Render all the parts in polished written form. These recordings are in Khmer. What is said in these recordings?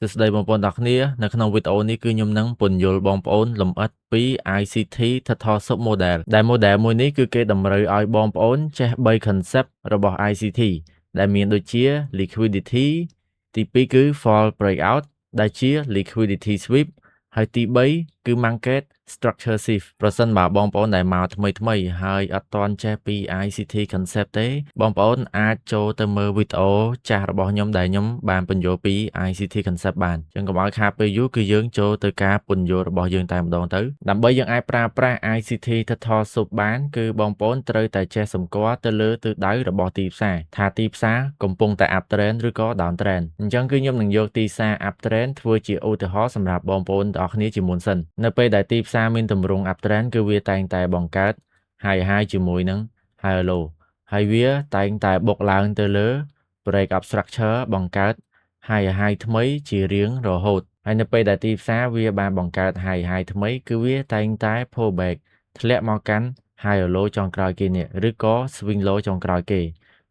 សួស្តីបងប្អូនទាំងគ្នានៅក្នុងវីដេអូនេះគឺខ្ញុំនឹងពន្យល់បងប្អូនលម្អិតពី ICT Total Sub Model ដែល model មួយនេះគឺគេតម្រូវឲ្យបងប្អូនចេះ3 concept របស់ ICT ដែលមានដូចជា liquidity ទី2គឺ fall breakout ដែលជា liquidity sweep ហើយទី3គឺ market structure shift ប្រសិនបើបងប្អូនដែលមកថ្មីហើយអត់ទាន់ចេះពី ICT concept ទេបងប្អូនអាចចូលទៅមើលវីដេអូចាស់របស់ខ្ញុំដែលខ្ញុំបានពន្យល់ពី ICT concept បានអញ្ចឹងកុំឲ្យខាតពេលយូរគឺយើងចូលទៅការពន្យល់របស់យើងតែម្ដងទៅដើម្បីយើងអាចប្រើប្រាស់ ICT Total Sub បានគឺបងប្អូនត្រូវតែចេះសម្គាល់ទៅលើទិសដៅរបស់ទីផ្សារថាទីផ្សារកំពុងតែ up trend ឬក៏ down trend អញ្ចឹងគឺខ្ញុំនឹងយកទីផ្សារ up trend ធ្វើជាឧទាហរណ៍សម្រាប់បងប្អូនទាំងអស់គ្នាជាមុនសិននៅពេលដែលទីផ្សារមានទម្រង់ up trend គឺវាតែងតែបង្កើត high ជាមួយនឹង high low ហើយវាតែងតែបុកឡើងទៅលើ break up structure បង្កើត high ថ្មីជារៀងរហូតហើយនៅពេលដែលទីផ្សារវាបានបង្កើត high ថ្មីគឺវាតែងតែ pull back ធ្លាក់មកកាន់ high low ចុងក្រោយគេនេះឬក៏ swing low ចុងក្រោយគេ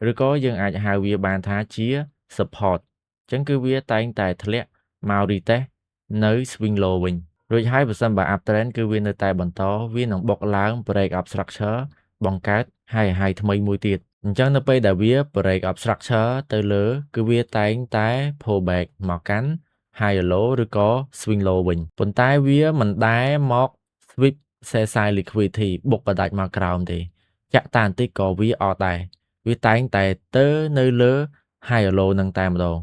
ឬក៏យើងអាចហៅវាបានថាជា support អញ្ចឹងគឺវាតែងតែធ្លាក់មក retest នៅ swing low វិញរួចហើយបើសិនបើ up trend គឺវានៅតែបន្តវានឹងបុកឡើង break up structure បង្កើត high ថ្មីមួយទៀតអញ្ចឹងនៅពេលដែលវា break up structure ទៅលើគឺវាតែងតែ pull back មកកាន់ high low ឬក៏ swing low វិញប៉ុន្តែវាមិនដែលមក sweep sell liquidity បុកបដាច់មកក្រោមទេចាក់តាបន្តិចក៏វាអត់ដែរវាតែងតែទៅនៅលើ high low នឹងតែម្ដង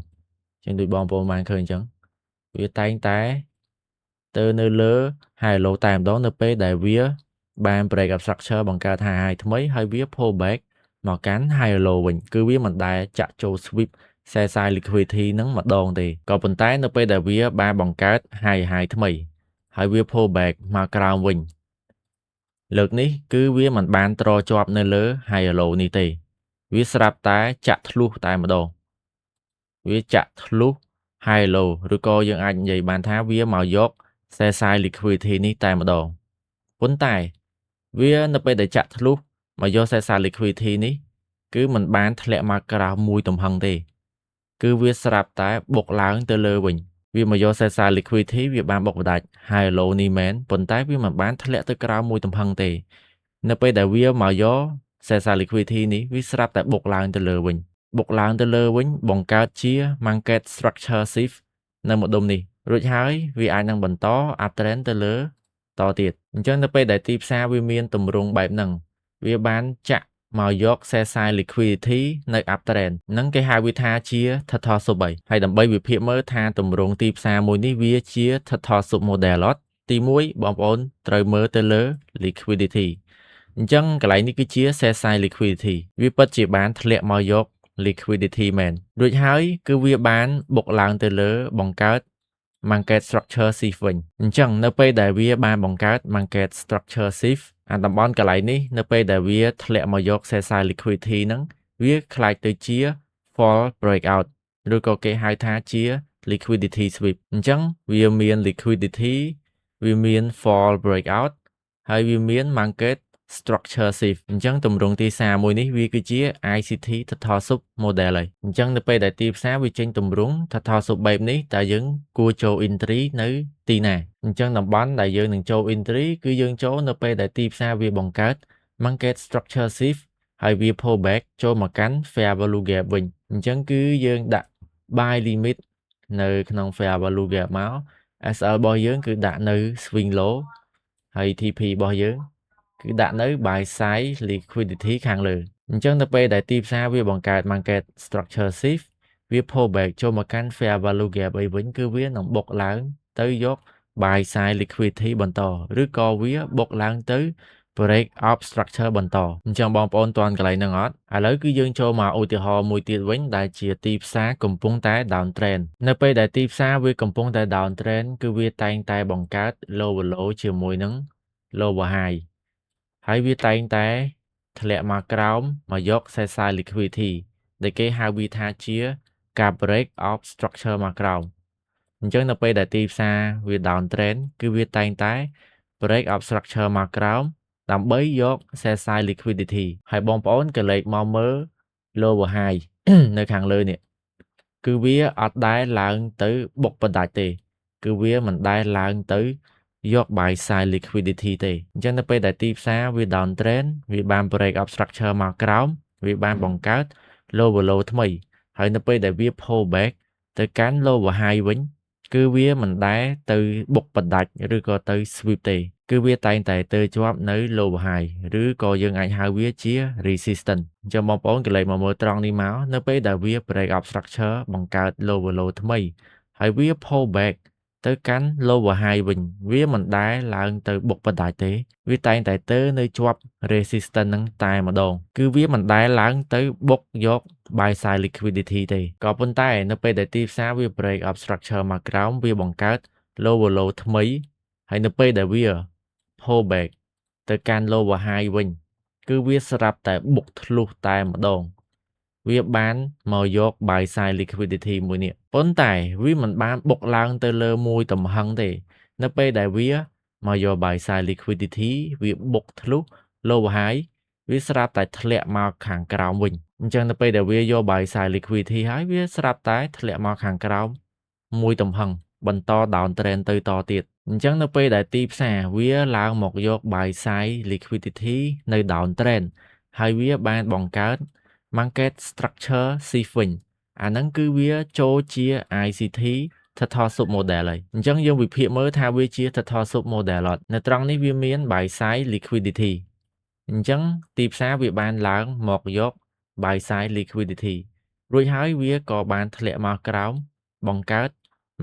ចឹងដូចបងប្អូនបានឃើញអញ្ចឹងវាតែងតែទៅនៅលើ high low តែម្ដងនៅពេលដែលវាបាន break up structure បង្កើត high ថ្មីហើយវា pull back មកកាន់ high low វិញគឺវាមិនដែលចាក់ចូល sweep sell liquidity នឹងម្ដងទេក៏ប៉ុន្តែនៅពេលដែលវាបានបង្កើត high ថ្មីហើយវា pull back មកក្រោមវិញលើកនេះគឺវាមិនបានត្រជាប់នៅលើ high low នេះទេវាស្រាប់តែចាក់ធ្លុះតែម្ដងវាចាក់ធ្លុះ high low ឬក៏យើងអាចនិយាយបានថាវាមកយក sell liquidity នេះតែម្ដងប៉ុន្តែវានៅពេលដែលចាក់ធ្លុះមកយក sell liquidity នេះគឺមិនបានធ្លាក់មកក្រោមមួយទំហឹងទេគឺវាស្រាប់តែបុកឡើងទៅលើវិញវាមកយក sell liquidity វាបានបុកបដាច់ high low នេះមែនប៉ុន្តែវាមិនបានធ្លាក់ទៅក្រោមមួយទំហឹងទេនៅពេលដែលវាមកយក sell liquidity នេះវាស្រាប់តែបុកឡើងទៅលើវិញបង្កើតជា market structure shift នៅម្ដុំនេះរួចហើយវាអាចនឹងបន្ត up trend ទៅលើតទៀតអញ្ចឹងនៅពេលដែលទីផ្សារវាមានទម្រង់បែបហ្នឹងវាបានចាក់មកយក sell liquidity នៅ up trend ហ្នឹងគេហៅវាថាជា Total Sub ហើយដើម្បីវិភាគមើលថាទម្រង់ទីផ្សារមួយនេះវាជា Total Sub Model អត់ទី1បងប្អូនត្រូវមើលទៅលើ liquidity អញ្ចឹងកន្លែងនេះគឺជា sell liquidity វាពិតជាបានធ្លាក់មកយក liquidity មែនរួចហើយគឺវាបានបុកឡើងទៅលើបង្កើត market structure shift វិញអញ្ចឹងនៅពេលដែលវាបានបង្កើត market structure shift អាតំបន់កន្លែងនេះនៅពេលដែលវាធ្លាក់មកយក sell liquidity ហ្នឹងវាខ្លាចទៅជា fall breakout ឬក៏គេហៅថាជា liquidity sweep អញ្ចឹងវាមាន liquidity វាមាន fall breakout ហើយវាមាន market structure shift អញ្ចឹងទម្រង់ទីផ្សារមួយនេះវាគឺជា ICT Total Sub Model ហើយអញ្ចឹងនៅពេលដែលទីផ្សារវាចេញទម្រង់ Total Sub បែបនេះតើយើងគួរចូល entry នៅទីណាអញ្ចឹងតំបន់ដែលយើងនឹងចូល entry គឺយើងចូលនៅពេលដែលទីផ្សារវាបង្កើត market structure shift ហើយវា pull back ចូលមកកាន់ fair value gap វិញអញ្ចឹងគឺយើងដាក់ buy limit នៅក្នុង fair value gap មក SL របស់យើងគឺដាក់នៅ swing low ហើយ TP របស់យើងគឺដាក់នៅ buy side liquidity ខាងលើអញ្ចឹងនៅពេលដែលទីផ្សារវាបង្កើត market structure shift វា pull back ចូលមកកាន់ fair value gap អីវិញគឺវានឹងបុកឡើងទៅយក buy side liquidity បន្តឬក៏វាបុកឡើងទៅ break up structure បន្តអញ្ចឹងបងប្អូនទាន់កន្លែងហ្នឹងអត់ឥឡូវគឺយើងចូលមកឧទាហរណ៍មួយទៀតវិញដែលជាទីផ្សារកំពុងតែ down trend នៅពេលដែលទីផ្សារវាកំពុងតែ down trend គឺវាតែងតែបង្កើត lower low ជាមួយនឹង lower high ហើយវាតែងតែធ្លាក់មកក្រោមមកយក sell liquidity ដែលគេហៅវាថាជាការ break up structure មកក្រោមអញ្ចឹងនៅពេលដែលទីផ្សារវា down trend គឺវាតែងតែ break up structure មកក្រោមដើម្បីយក sell liquidity ហើយបងប្អូនក៏លេខមកមើល lower high នៅខាងលើនេះ គឺវាអត់ដែលឡើងទៅបុកបណ្ដាច់ទេ គឺវាមិនដែលឡើងទៅយក buy side liquidity ទេ អញ្ចឹងនៅពេលដែលទីផ្សារវា downtrend វាបាន break up structure មកក្រោម វាបានបង្កើត lower low ថ្មី ហើយនៅពេលដែលវា pull back ទៅកាន់ lower high វិញ គឺវាមិនដែលទៅបុកបណ្ដាច់ ឬក៏ទៅ sweep ទេ គឺវាតែងតែទៅជាប់នៅ lower high ឬក៏យើងអាចហៅវាជា resistance អញ្ចឹងបងប្អូនកន្លែងមកមើលត្រង់នេះមកនៅពេលដែលវា break up structure បង្កើត lower low ថ្មី ហើយវា pull back ទៅកាន់ lower high វិញ វាមិនដែលឡើងទៅបុកបណ្ដាច់ទេ វាតែងតែទៅនៅជាប់ resistance ហ្នឹងតែម្ដង គឺវាមិនដែលឡើងទៅបុកយក buy side liquidity ទេ ក៏ប៉ុន្តែនៅពេលដែលទីផ្សារវា break up structure មកក្រោម វាបង្កើត lower low ថ្មី ហើយនៅពេលដែលវា pull back ទៅកាន់ lower high វិញ គឺវាស្រាប់តែបុកធ្លុះតែម្ដង វាបានមកយក buy side liquidity មួយនេះ ប៉ុន្តែវាមិនបានបុកឡើងទៅលើមួយទំហឹងទេ នៅពេលដែលវាមកយក buy side liquidity វាបុកធ្លុះ lower high វាស្រាប់តែធ្លាក់មកខាងក្រោមវិញ អញ្ចឹងនៅពេលដែលវាយក buy side liquidity ហើយវាស្រាប់តែធ្លាក់មកខាងក្រោមមួយទំហឹង បន្ត downtrend ទៅតទៀត អញ្ចឹងនៅពេលដែលទីផ្សារវាឡើងមកយក buy side liquidity នៅ downtrend ហើយវាបានបង្កើត market structure shift វិញ អាហ្នឹងគឺវាចូលជា ICT Total Sub Model ហើយ អញ្ចឹងយើងវិភាគមើលថាវាជា Total Sub Model អត់ នៅត្រង់នេះវាមាន buy side liquidity អញ្ចឹងទីផ្សារវាបានឡើងមកយក buy side liquidity រួចហើយវាក៏បានធ្លាក់មកក្រោមបង្កើត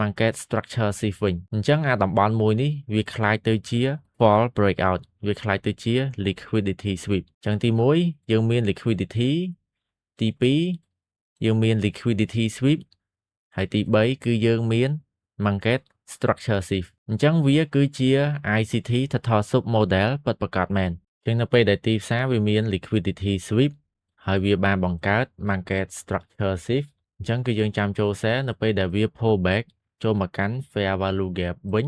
market structure shift វិញ អញ្ចឹងអាតំបន់មួយនេះវាคล้ายទៅជា fall breakout វាคล้ายទៅជា liquidity sweep អញ្ចឹងទី1យើងមាន liquidity ទី2យើងមាន liquidity sweep ហើយទី3គឺយើងមាន market structure shift អញ្ចឹងវាគឺជា ICT Total Sub Model ពិតប្រាកដមែន អញ្ចឹងនៅពេលដែលទីផ្សារវាមាន liquidity sweep ហើយវាបានបង្កើត market structure shift អញ្ចឹងគឺយើងចាំចូល sell នៅពេលដែលវា pull back ចូលមកកាន់ fair value gap វិញ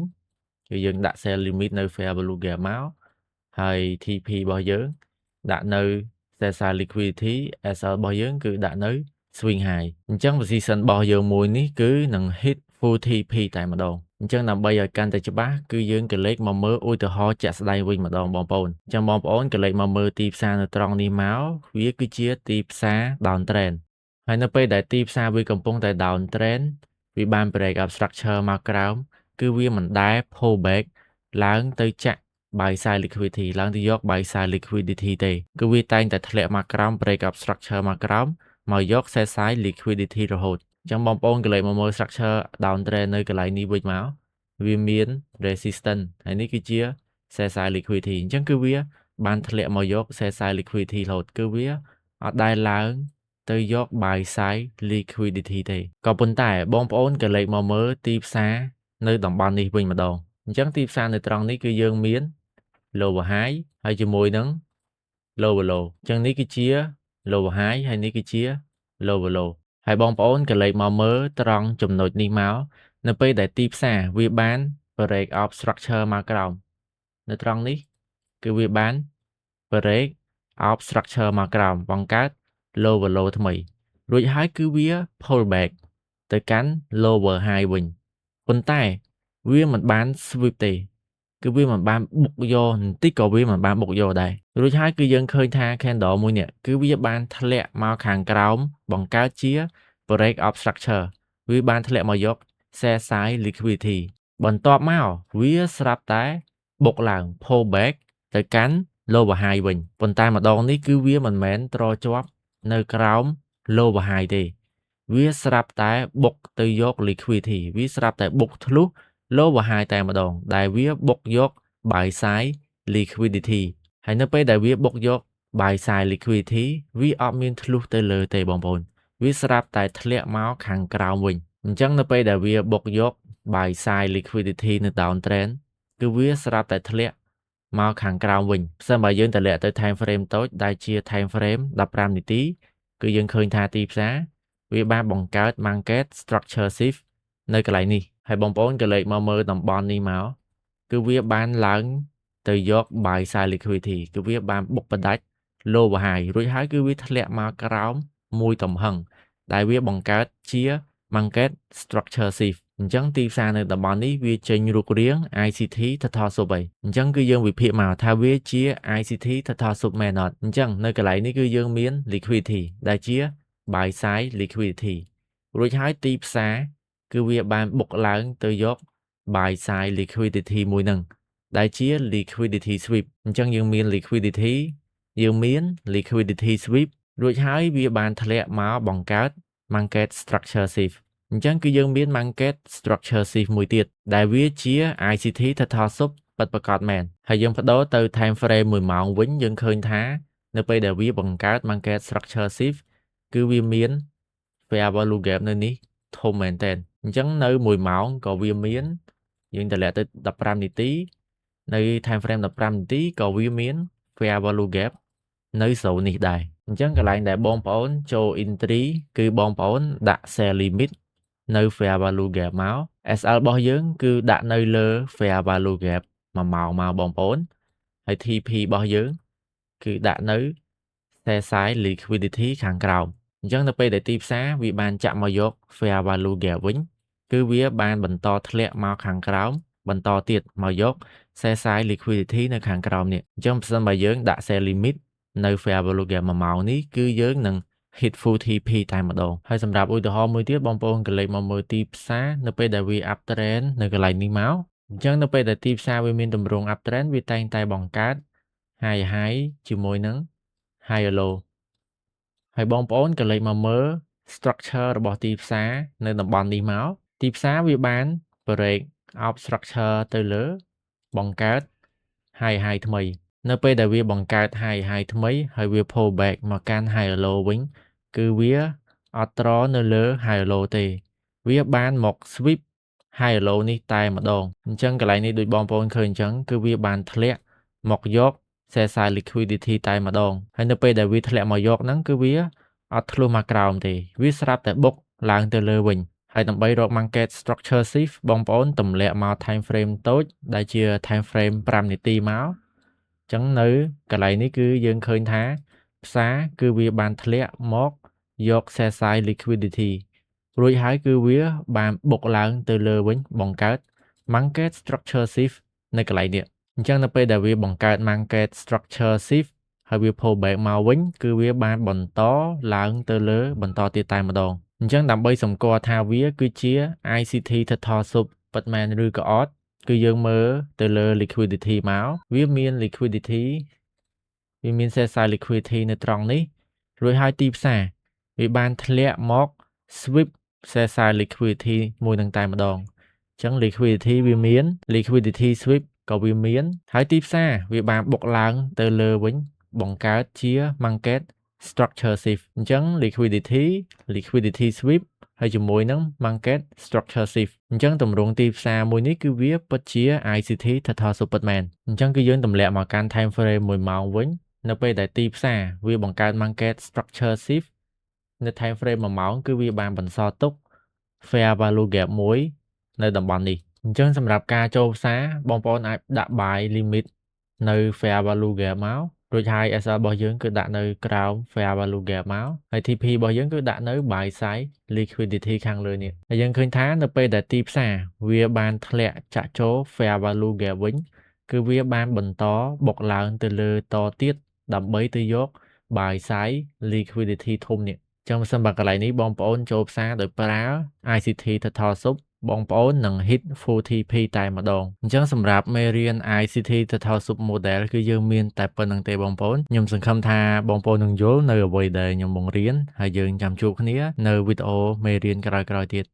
គឺយើងដាក់ sell limit នៅ fair value gap មកហើយ TP របស់យើងដាក់នៅ sell side liquidity SL របស់យើងគឺដាក់នៅ swing high អញ្ចឹង position របស់យើងមួយនេះគឺនឹង hit full TP តែម្ដង អញ្ចឹងដើម្បីឲ្យកាន់តែច្បាស់គឺយើងក៏លេខមកមើលឧទាហរណ៍ជាក់ស្ដែងវិញម្ដងបងប្អូន អញ្ចឹងបងប្អូនក៏លេខមកមើលទីផ្សារនៅត្រង់នេះមកវាគឺជាទីផ្សារ downtrend ហើយនៅពេលដែលទីផ្សារវាកំពុងតែ downtrend វាបាន break up structure មកក្រោម គឺវាមិនដែល pull back ឡើងទៅចាក់ buy side liquidity ឡើងទៅយក buy side liquidity ទេ គឺវាតែងតែធ្លាក់មកក្រោម break up structure មកក្រោម មកយក sell side liquidity រហូត អញ្ចឹងបងប្អូនកន្លែងមកមើល structure downtrend នៅកន្លែងនេះវិញមក វាមាន resistance ហើយនេះគឺជា sell side liquidity អញ្ចឹងគឺវាបានធ្លាក់មកយក sell side liquidity រហូត គឺវាអត់ដែលឡើងទៅយក buy side liquidity ទេ ក៏ប៉ុន្តែបងប្អូនកន្លែងមកមើលទីផ្សារនៅតំបន់នេះវិញម្ដង អញ្ចឹងទីផ្សារនៅត្រង់នេះគឺយើងមាន lower high ហើយជាមួយនឹង lower low អញ្ចឹងនេះគឺជា lower high ហើយនេះគឺជា lower low ហើយបងប្អូនកន្លែងមកមើលត្រង់ចំណុចនេះមកនៅពេលដែលទីផ្សារវាបាន break up structure មកក្រោម នៅត្រង់នេះគឺវាបាន break up structure មកក្រោមបង្កើត lower low ថ្មី រួចហើយគឺវា pull back ទៅកាន់ lower high វិញ ប៉ុន្តែវាមិនបាន sweep ទេ គឺវាមិនបានបុកយកបន្តិចក៏វាមិនបានបុកយកដែរ រួចហើយគឺយើងឃើញថា candle មួយនេះគឺវាបានធ្លាក់មកខាងក្រោមបង្កើតជា break up structure វាបានធ្លាក់មកយក sell side liquidity បន្ទាប់មកវាស្រាប់តែបុកឡើង pull back ទៅកាន់ lower high វិញ ប៉ុន្តែម្ដងនេះគឺវាមិនមែនត្រជាប់នៅក្រោម lower high ទេ វាស្រាប់តែបុកទៅយក liquidity វាស្រាប់តែបុកធ្លុះ lower high តែម្ដង ដែលវាបុកយក buy side liquidity ហើយនៅពេលដែលវាបុកយក buy side liquidity វាអត់មានធ្លុះទៅលើទេបងប្អូន វាស្រាប់តែធ្លាក់មកខាងក្រោមវិញ អញ្ចឹងនៅពេលដែលវាបុកយក buy side liquidity នៅ downtrend គឺវាស្រាប់តែធ្លាក់មកខាងក្រោមវិញ ផ្សេងបើយើងតម្លាក់ទៅ time frame តូចដែលជា time frame 15 នាទី គឺយើងឃើញថាទីផ្សារវាបានបង្កើត market structure shift នៅកន្លែងនេះ ហើយបងប្អូនក៏លេខមកមើលតំបន់នេះមកគឺវាបានឡើងទៅយក buy side liquidity គឺវាបានបុកបណ្ដាច់ lower high រួចហើយគឺវាធ្លាក់មកក្រោមមួយទំហឹងដែលវាបង្កើតជា Market Structure Shift អញ្ចឹងទីផ្សារនៅតំបន់នេះវាចេញរូបរាង ICT Total Soup ហើយអញ្ចឹងគឺយើងវិភាគមកថាវាជា ICT Total Soup មែនអត់អញ្ចឹងនៅកន្លែងនេះគឺយើងមាន liquidity ដែលជា buy side liquidity រួចហើយទីផ្សារគឺវាបានបុកឡើងទៅយក buy side liquidity មួយហ្នឹងដែលជា liquidity sweep អញ្ចឹងយើងមាន liquidity យើងមាន liquidity sweep រួចហើយវាបានធ្លាក់មកបង្កើត market structure shift អញ្ចឹងគឺយើងមាន market structure shift មួយទៀតដែលវាជា ICT Total Soup ពិតប្រាកដមែនហើយយើងបដូរទៅ time frame 1ម៉ោងវិញយើងឃើញថានៅពេលដែលវាបង្កើត market structure shift គឺវាមាន fair value gap នៅនេះធំមែនតើអញ្ចឹងនៅ1ម៉ោងក៏វាមានយើងតម្លាក់ទៅ15នាទីនៅ time frame 15នាទីក៏វាមាន fair value gap នៅស្រូវនេះដែរអញ្ចឹងកន្លែងដែលបងប្អូនចូល entry គឺបងប្អូនដាក់ sell limit នៅ fair value gap មក SL របស់យើងគឺដាក់នៅលើ fair value gap 1ម៉ោងមកបងប្អូនហើយ TP របស់យើងគឺដាក់នៅ sell side liquidity ខាងក្រោមអញ្ចឹងនៅពេលដែលទីផ្សារវាបានចាក់មកយក fair value gap វិញគឺវាបានបន្តធ្លាក់មកខាងក្រោមបន្តទៀតមកយក sell side liquidity នៅខាងក្រោមនេះអញ្ចឹងបើសិនបើយើងដាក់ sell limit នៅ fair value gap 1ម៉ោងនេះគឺយើងនឹង hit full TP តែម្ដងហើយសម្រាប់ឧទាហរណ៍មួយទៀតបងប្អូនក៏លេខមកមើលទីផ្សារនៅពេលដែលវា up trend នៅកន្លែងនេះមកអញ្ចឹងនៅពេលដែលទីផ្សារវាមានទម្រង់ up trend វាតែងតែបង្កើត high ជាមួយនឹង high low ហើយបងប្អូនក៏លេខមកមើល structure របស់ទីផ្សារនៅតំបន់នេះមកទីផ្សារវាបាន break out structure ទៅលើបង្កើត high ថ្មីនៅពេលដែលវាបង្កើត high ថ្មីហើយវា pull back មកកាន់ high low វិញគឺវាអត់ត្រនៅលើ high low ទេវាបានមក sweep high low នេះតែម្ដងអញ្ចឹងកន្លែងនេះដូចបងប្អូនឃើញអញ្ចឹងគឺវាបានធ្លាក់មកយក sell side liquidity តែម្ដងហើយនៅពេលដែលវាធ្លាក់មកយកហ្នឹងគឺវាអត់ធ្លុះមកក្រោមទេវាស្រាប់តែបុកឡើងទៅលើវិញហើយដើម្បីរក market structure shift បងប្អូនទម្លាក់មក time frame តូចដែលជា time frame 5នាទីមកអញ្ចឹងនៅកន្លែងនេះគឺយើងឃើញថាផ្សារគឺវាបានធ្លាក់មកយក sell side liquidity រួចហើយគឺវាបានបុកឡើងទៅលើវិញបង្កើត market structure shift នៅកន្លែងនេះអញ្ចឹងនៅពេលដែលវាបង្កើត market structure shift ហើយវា pull back មកវិញគឺវាបានបន្តឡើងទៅលើបន្តទៀតតែម្ដងអញ្ចឹងដើម្បីសម្គាល់ថាវាគឺជា ICT Total Soup ពិតមែនឬក៏អត់គឺយើងមើលទៅលើ liquidity មកវាមាន liquidity វាមាន sell side liquidity នៅត្រង់នេះរួចហើយទីផ្សារវាបានធ្លាក់មក sweep sell side liquidity មួយនឹងតែម្ដងអញ្ចឹង liquidity វាមាន liquidity sweep ក៏វាមានហើយទីផ្សារវាបានបុកឡើងទៅលើវិញបង្កើតជា market structure shift អញ្ចឹង liquidity sweep ហើយជាមួយនឹង market structure shift អញ្ចឹងទម្រង់ទីផ្សារមួយនេះគឺវាពិតជា ICT Total Soup ពិតមែនអញ្ចឹងគឺយើងទម្លាក់មកកាន់ time frame 1ម៉ោងវិញនៅពេលដែលទីផ្សារវាបង្កើត market structure shift នៅ time frame 1ម៉ោងគឺវាបានបន្សល់ទុក fair value gap មួយនៅតំបន់នេះអញ្ចឹងសម្រាប់ការចូលផ្សារបងប្អូនអាចដាក់ buy limit នៅ fair value gap មករួចហើយ SL របស់យើងគឺដាក់នៅក្រោម fair value gap មកហើយ TP របស់យើងគឺដាក់នៅ buy side liquidity ខាងលើនេះហើយយើងឃើញថានៅពេលដែលទីផ្សារវាបានធ្លាក់ចាក់ចូល fair value gap វិញគឺវាបានបន្តបុកឡើងទៅលើតទៀតដើម្បីទៅយក buy side liquidity ធំនេះចឹងបើសិនបើកន្លែងនេះបងប្អូនចូលផ្សារដោយប្រើ ICT Total Soup បងប្អូននឹង hit full TP តែម្ដងអញ្ចឹងសម្រាប់មេរៀន ICT Total Soup Model គឺយើងមានតែប៉ុណ្្នឹងទេបងប្អូនខ្ញុំសង្ឃឹមថាបងប្អូននឹងយល់នៅអ្វីដែលខ្ញុំបង្រៀនហើយយើងចាំជួបគ្នានៅវីដេអូមេរៀនក្រោយៗទៀត